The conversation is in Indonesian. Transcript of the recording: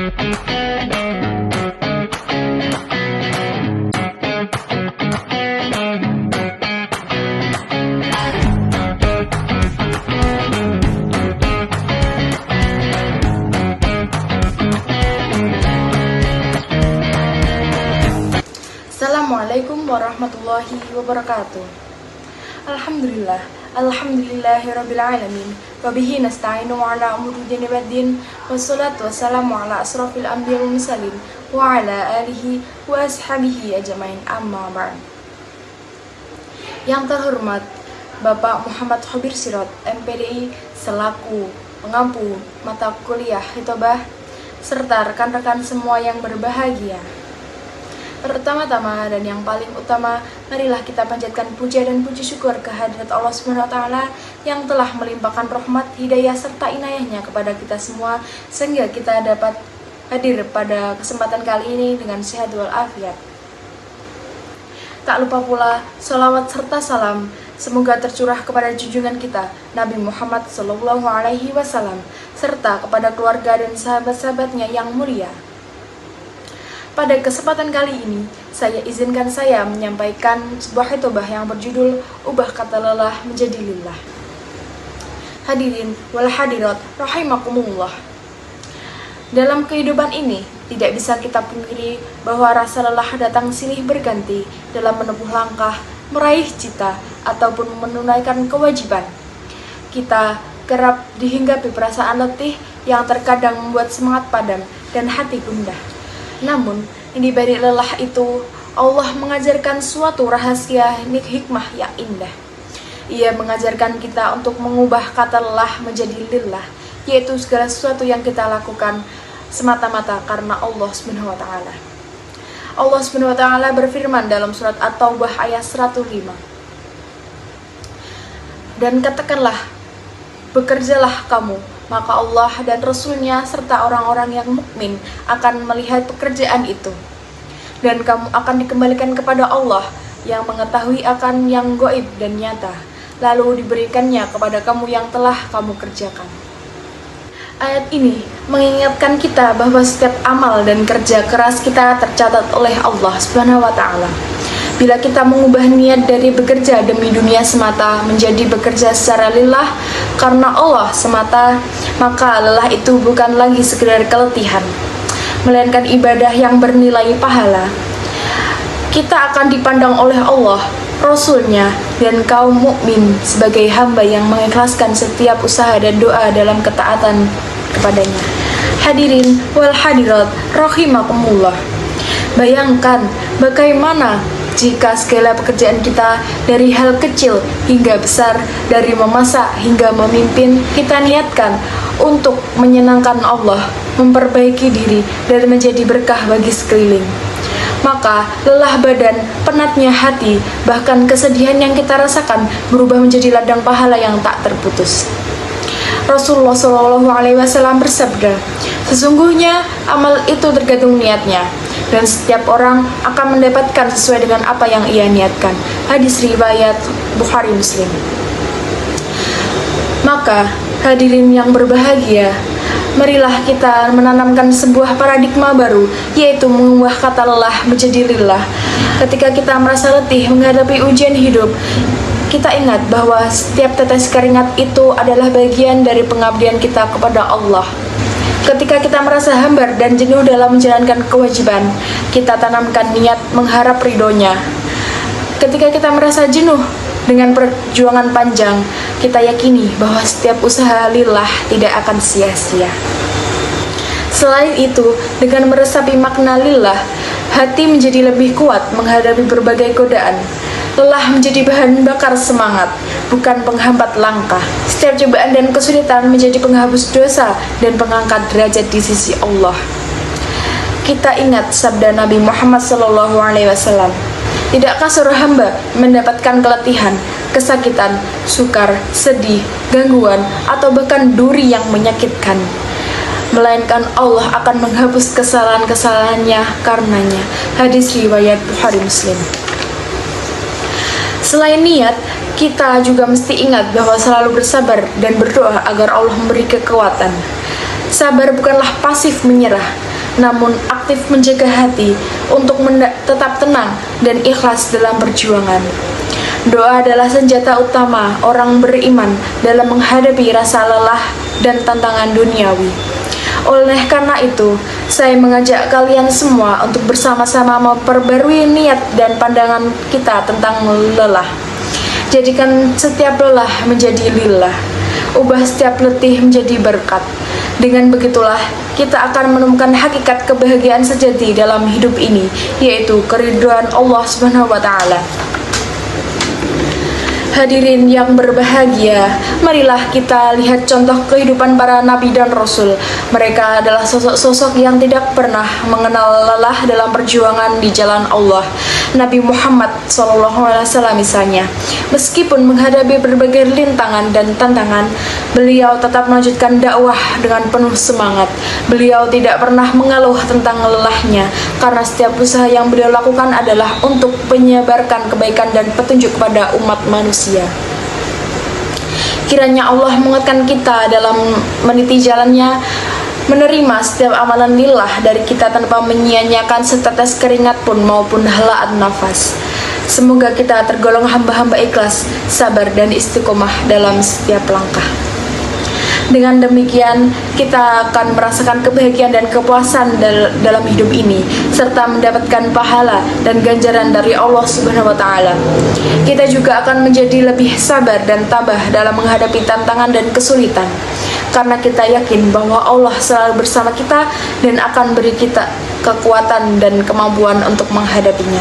Assalamualaikum warahmatullahi wabarakatuh. Alhamdulillahirabbil alamin. Wa bihi nasta'inu ala umuri dini waddin. Wassalatu wassalamu ala asrafil anbiya'i wal mursalin wa ala alihi wa ashabihi ajmain. Amma ba'd. Yang terhormat Bapak Muhammad Khabir Sirot, MPDI selaku pengampu mata kuliah Hitobah, serta rekan-rekan semua yang berbahagia. Pertama-tama dan yang paling utama, marilah kita panjatkan puja dan puji syukur kehadirat Allah SWT yang telah melimpahkan rahmat, hidayah, serta inayahnya kepada kita semua, sehingga kita dapat hadir pada kesempatan kali ini dengan sehat walafiat. Tak lupa pula, sholawat serta salam semoga tercurah kepada junjungan kita, Nabi Muhammad SAW, serta kepada keluarga dan sahabat-sahabatnya yang mulia. Pada kesempatan kali ini, saya menyampaikan sebuah hitobah yang berjudul Ubah Kata Lelah Menjadi Lillah. Hadirin wal hadirat rahimakumullah. Dalam kehidupan ini, tidak bisa kita pungkiri bahwa rasa lelah datang silih berganti dalam menempuh langkah, meraih cita, ataupun menunaikan kewajiban. Kita kerap dihinggapi perasaan letih yang terkadang membuat semangat padam dan hati gundah. Namun, di balik lelah itu, Allah mengajarkan suatu rahasia hikmah yang indah. Ia mengajarkan kita untuk mengubah kata lelah menjadi lillah, yaitu segala sesuatu yang kita lakukan semata-mata karena Allah SWT. Allah SWT berfirman dalam surat At-Taubah ayat 105. Dan katakanlah, bekerjalah kamu, maka Allah dan Rasul-Nya serta orang-orang yang mukmin akan melihat pekerjaan itu. Dan kamu akan dikembalikan kepada Allah yang mengetahui akan yang gaib dan nyata, lalu diberikannya kepada kamu yang telah kamu kerjakan. Ayat ini mengingatkan kita bahwa setiap amal dan kerja keras kita tercatat oleh Allah SWT. Bila kita mengubah niat dari bekerja demi dunia semata menjadi bekerja secara lillah karena Allah semata, maka lelah itu bukan lagi sekedar keletihan, melainkan ibadah yang bernilai pahala. Kita akan dipandang oleh Allah, Rasul-Nya, dan kaum mukmin sebagai hamba yang mengikhlaskan setiap usaha dan doa dalam ketaatan kepadanya. Hadirin wal hadirat rahimakumullah. Bayangkan bagaimana jika segala pekerjaan kita dari hal kecil hingga besar, dari memasak hingga memimpin, kita niatkan untuk menyenangkan Allah, memperbaiki diri, dan menjadi berkah bagi sekeliling. Maka lelah badan, penatnya hati, bahkan kesedihan yang kita rasakan berubah menjadi ladang pahala yang tak terputus. Rasulullah SAW bersabda, sesungguhnya amal itu tergantung niatnya, dan setiap orang akan mendapatkan sesuai dengan apa yang ia niatkan. Hadis riwayat Bukhari Muslim. Maka hadirin yang berbahagia, marilah kita menanamkan sebuah paradigma baru, yaitu mengubah kata lelah menjadi lillah. Ketika kita merasa letih menghadapi ujian hidup, kita ingat bahwa setiap tetes keringat itu adalah bagian dari pengabdian kita kepada Allah. Ketika kita merasa hambar dan jenuh dalam menjalankan kewajiban, kita tanamkan niat mengharap ridhonya. Ketika kita merasa jenuh dengan perjuangan panjang, kita yakini bahwa setiap usaha lillah tidak akan sia-sia. Selain itu, dengan meresapi makna lillah, hati menjadi lebih kuat menghadapi berbagai godaan. Lelah menjadi bahan bakar semangat, bukan penghambat langkah. Setiap cobaan dan kesulitan menjadi penghapus dosa dan pengangkat derajat di sisi Allah. Kita ingat sabda Nabi Muhammad SAW, tidakkah seorang hamba mendapatkan keletihan, kesakitan, sukar, sedih, gangguan, atau bahkan duri yang menyakitkan, melainkan Allah akan menghapus kesalahan-kesalahannya karenanya. Hadis riwayat Bukhari Muslim. Selain niat, kita juga mesti ingat bahwa selalu bersabar dan berdoa agar Allah memberi kekuatan. Sabar bukanlah pasif menyerah, namun aktif menjaga hati untuk tetap tenang dan ikhlas dalam perjuangan. Doa adalah senjata utama orang beriman dalam menghadapi rasa lelah dan tantangan duniawi. Oleh karena itu, saya mengajak kalian semua untuk bersama-sama memperbarui niat dan pandangan kita tentang lelah. Jadikan setiap lelah menjadi lillah, ubah setiap letih menjadi berkat. Dengan begitulah, kita akan menemukan hakikat kebahagiaan sejati dalam hidup ini, yaitu keridhaan Allah Subhanahu wa Ta'ala. Hadirin yang berbahagia, marilah kita lihat contoh kehidupan para nabi dan rasul. Mereka adalah sosok-sosok yang tidak pernah mengenal lelah dalam perjuangan di jalan Allah. Nabi Muhammad SAW misalnya, meskipun menghadapi berbagai rintangan dan tantangan, beliau tetap melanjutkan dakwah dengan penuh semangat. Beliau tidak pernah mengeluh tentang lelahnya, karena setiap usaha yang beliau lakukan adalah untuk menyebarkan kebaikan dan petunjuk kepada umat manusia. Kiranya Allah menguatkan kita dalam meniti jalannya, menerima setiap amalan lillah dari kita tanpa menyia-nyiakan setetes keringat pun maupun helaan nafas. Semoga kita tergolong hamba-hamba ikhlas, sabar dan istiqomah dalam setiap langkah. Dengan demikian, kita akan merasakan kebahagiaan dan kepuasan dalam hidup ini, serta mendapatkan pahala dan ganjaran dari Allah Subhanahu wa Ta'ala. Kita juga akan menjadi lebih sabar dan tabah dalam menghadapi tantangan dan kesulitan, karena kita yakin bahwa Allah selalu bersama kita dan akan beri kita kekuatan dan kemampuan untuk menghadapinya.